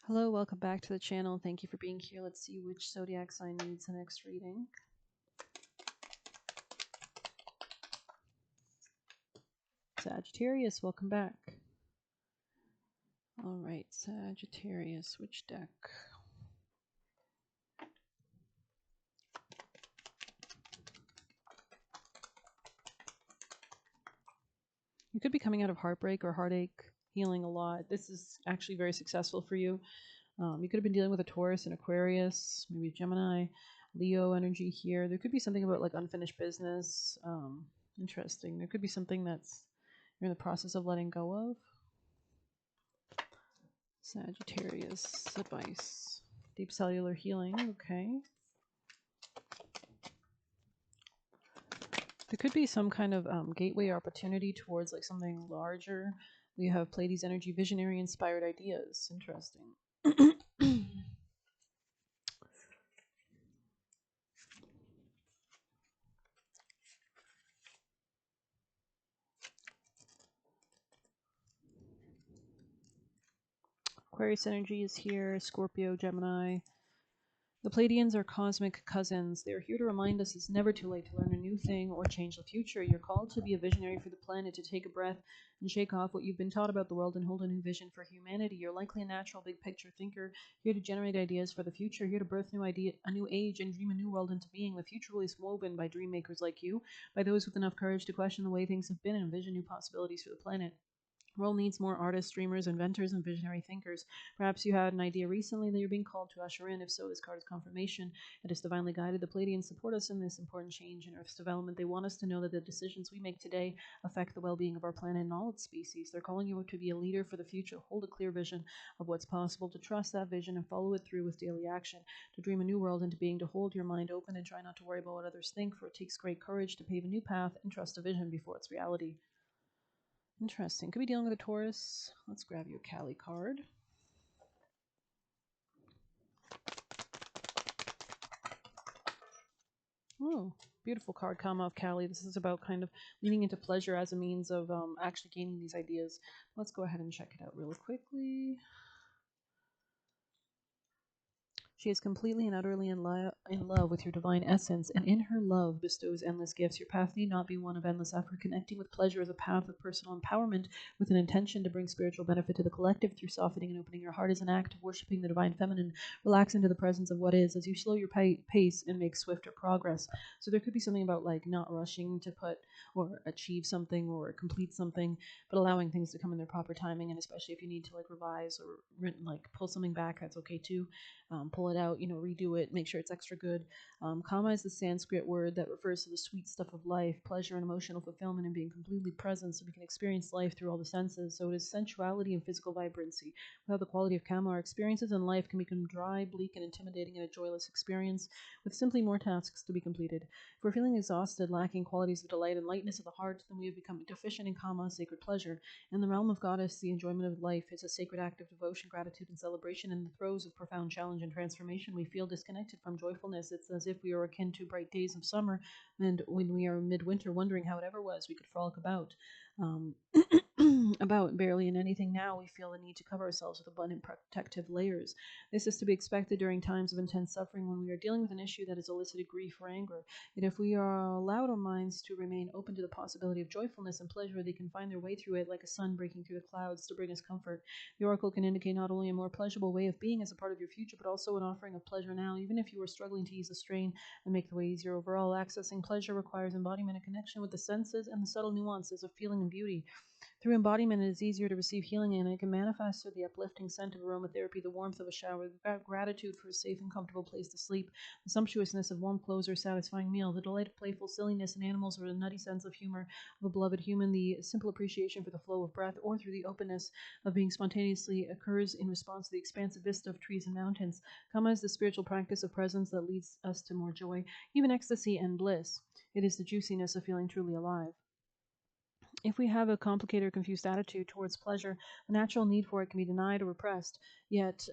Hello, welcome back to the channel. Thank you for being here. Let's see which zodiac sign needs the next reading. Sagittarius, welcome back. All right, Sagittarius, which deck? You could be coming out of heartbreak or heartache, healing a lot. This is actually very successful for you. You could have been dealing with a Taurus, an Aquarius, maybe Gemini, Leo energy here. There could be something about like unfinished business. Interesting. There could be something that's you're in the process of letting go of. Sagittarius advice. Deep cellular healing. Okay. There could be some kind of gateway opportunity towards like something larger. We have Pleiades energy, visionary, inspired ideas. Interesting. Aquarius energy is here. Scorpio, Gemini. The Pleiadians are cosmic cousins. They are here to remind us it's never too late to learn a new thing or change the future. You're called to be a visionary for the planet, to take a breath and shake off what you've been taught about the world and hold a new vision for humanity. You're likely a natural big picture thinker, here to generate ideas for the future, here to birth a new age and dream a new world into being. The future is woven by dream makers like you, by those with enough courage to question the way things have been and envision new possibilities for the planet. The world needs more artists, dreamers, inventors, and visionary thinkers. Perhaps you had an idea recently that you're being called to usher in. If so, this card is confirmation. It is divinely guided. The Pleiadians support us in this important change in Earth's development. They want us to know that the decisions we make today affect the well-being of our planet and all its species. They're calling you to be a leader for the future. Hold a clear vision of what's possible, to trust that vision and follow it through with daily action, to dream a new world into being, to hold your mind open and try not to worry about what others think, for it takes great courage to pave a new path and trust a vision before it's reality. Interesting. Could be dealing with a Taurus. Let's grab you a Kali card. Oh, beautiful card, Karma of Kali. This is about kind of leaning into pleasure as a means of actually gaining these ideas. Let's go ahead and check it out really quickly. She is completely and utterly in love with your divine essence, and in her love bestows endless gifts. Your path need not be one of endless effort. Connecting with pleasure is a path of personal empowerment with an intention to bring spiritual benefit to the collective through softening and opening your heart is an act of worshiping the divine feminine. Relax into the presence of what is as you slow your pace and make swifter progress. So there could be something about like not rushing to put or achieve something or complete something, but allowing things to come in their proper timing. And especially if you need to like revise or like pull something back, that's okay too. Pull it out, redo it, make sure it's extra good. Kama is the Sanskrit word that refers to the sweet stuff of life, pleasure and emotional fulfillment, and being completely present so we can experience life through all the senses. So it is sensuality and physical vibrancy. Without the quality of Kama, our experiences in life can become dry, bleak, and intimidating, and a joyless experience with simply more tasks to be completed. If we're feeling exhausted, lacking qualities of delight and lightness of the heart, then we have become deficient in Kama, sacred pleasure. In the realm of Goddess, the enjoyment of life is a sacred act of devotion, gratitude, and celebration. In the throes of profound challenge and transformation, we feel disconnected from joyfulness. It's as if we are akin to bright days of summer, and when we are midwinter, wondering how it ever was we could frolic about. Um, about barely in anything now, we feel the need to cover ourselves with abundant protective layers. This is to be expected during times of intense suffering when we are dealing with an issue that has elicited grief or anger. Yet if we are allowed our minds to remain open to the possibility of joyfulness and pleasure, they can find their way through it like a sun breaking through the clouds to bring us comfort. The oracle can indicate not only a more pleasurable way of being as a part of your future, but also an offering of pleasure now, even if you are struggling to ease the strain and make the way easier overall. Accessing pleasure requires embodiment and connection with the senses and the subtle nuances of feeling and beauty. Through embodiment, it is easier to receive healing, and it can manifest through the uplifting scent of aromatherapy, the warmth of a shower, gratitude for a safe and comfortable place to sleep, the sumptuousness of warm clothes or a satisfying meal, the delight of playful silliness in animals or the nutty sense of humor of a beloved human, the simple appreciation for the flow of breath, or through the openness of being spontaneously occurs in response to the expansive vista of trees and mountains. Kama is the spiritual practice of presence that leads us to more joy, even ecstasy and bliss. It is the juiciness of feeling truly alive. If we have a complicated or confused attitude towards pleasure, the natural need for it can be denied or repressed, yet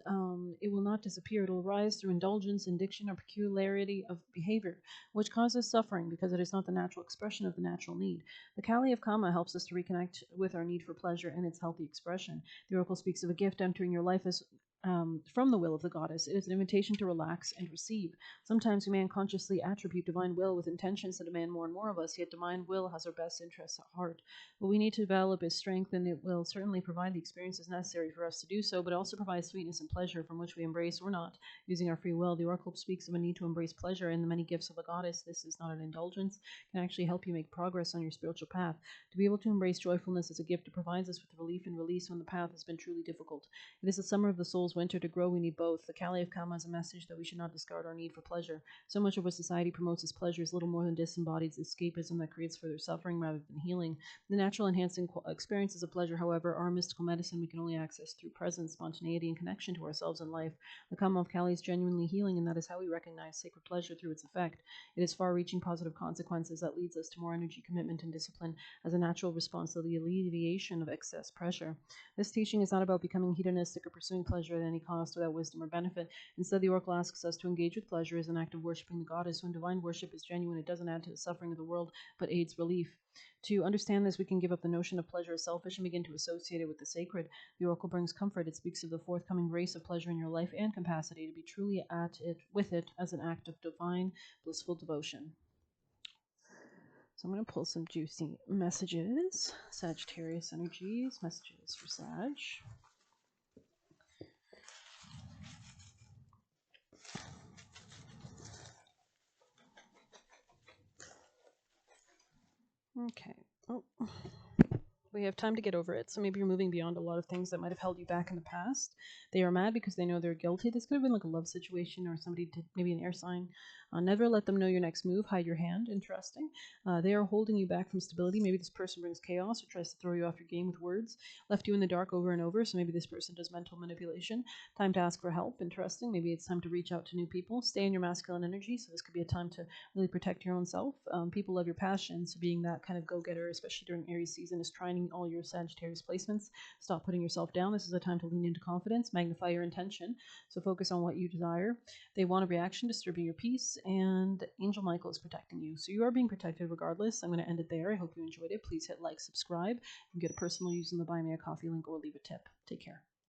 it will not disappear. It will arise through indulgence, addiction, or peculiarity of behavior, which causes suffering because it is not the natural expression of the natural need. The Kali of Kama helps us to reconnect with our need for pleasure and its healthy expression. The oracle speaks of a gift entering your life as from the will of the goddess. It is an invitation to relax and receive. Sometimes we may unconsciously attribute divine will with intentions that demand more and more of us, yet divine will has our best interests at heart. What we need to develop is strength, and it will certainly provide the experiences necessary for us to do so, but it also provides sweetness and pleasure from which we embrace or not, using our free will. The oracle speaks of a need to embrace pleasure in the many gifts of the goddess. This is not an indulgence, it can actually help you make progress on your spiritual path. To be able to embrace joyfulness as a gift, it provides us with relief and release when the path has been truly difficult. It is the summer of the soul's winter. To grow, we need both. The Kali of Kama is a message that we should not discard our need for pleasure. So much of what society promotes as pleasure is little more than disembodied escapism that creates further suffering rather than healing. The natural enhancing experiences of pleasure, however, are a mystical medicine we can only access through presence, spontaneity, and connection to ourselves and life. The Kama of Kali is genuinely healing, and that is how we recognize sacred pleasure through its effect. It has far-reaching positive consequences that leads us to more energy, commitment, and discipline as a natural response to the alleviation of excess pressure. This teaching is not about becoming hedonistic or pursuing pleasure at any cost without wisdom or benefit. Instead, the oracle asks us to engage with pleasure as an act of worshiping the goddess. When divine worship is genuine, it doesn't add to the suffering of the world, but aids relief. To understand this, we can give up the notion of pleasure as selfish and begin to associate it with the sacred. The oracle brings comfort. It speaks of the forthcoming grace of pleasure in your life and capacity to be truly at it with it as an act of divine, blissful devotion. So I'm going to pull some juicy messages. Sagittarius energies, messages for Sag. Okay. Oh. We have time to get over it, so maybe you're moving beyond a lot of things that might have held you back in the past. They are mad because they know they're guilty. This could have been like a love situation or somebody did, maybe an air sign. Never let them know your next move. Hide your hand. Interesting. They are holding you back from stability. Maybe this person brings chaos or tries to throw you off your game with words. Left you in the dark over and over, so maybe this person does mental manipulation. Time to ask for help. Interesting. Maybe it's time to reach out to new people. Stay in your masculine energy, so this could be a time to really protect your own self. People love your passion, so being that kind of go-getter, especially during Aries season, is trying all your Sagittarius placements. Stop putting yourself down. This is a time to lean into confidence, magnify your intention, so focus on what you desire. They want a reaction, disturbing your peace, and Angel Michael is protecting you. So you are being protected regardless. I'm going to end it there. I hope you enjoyed it. Please hit like, subscribe. You can get a personal use in the Buy Me a Coffee link or leave a tip. Take care.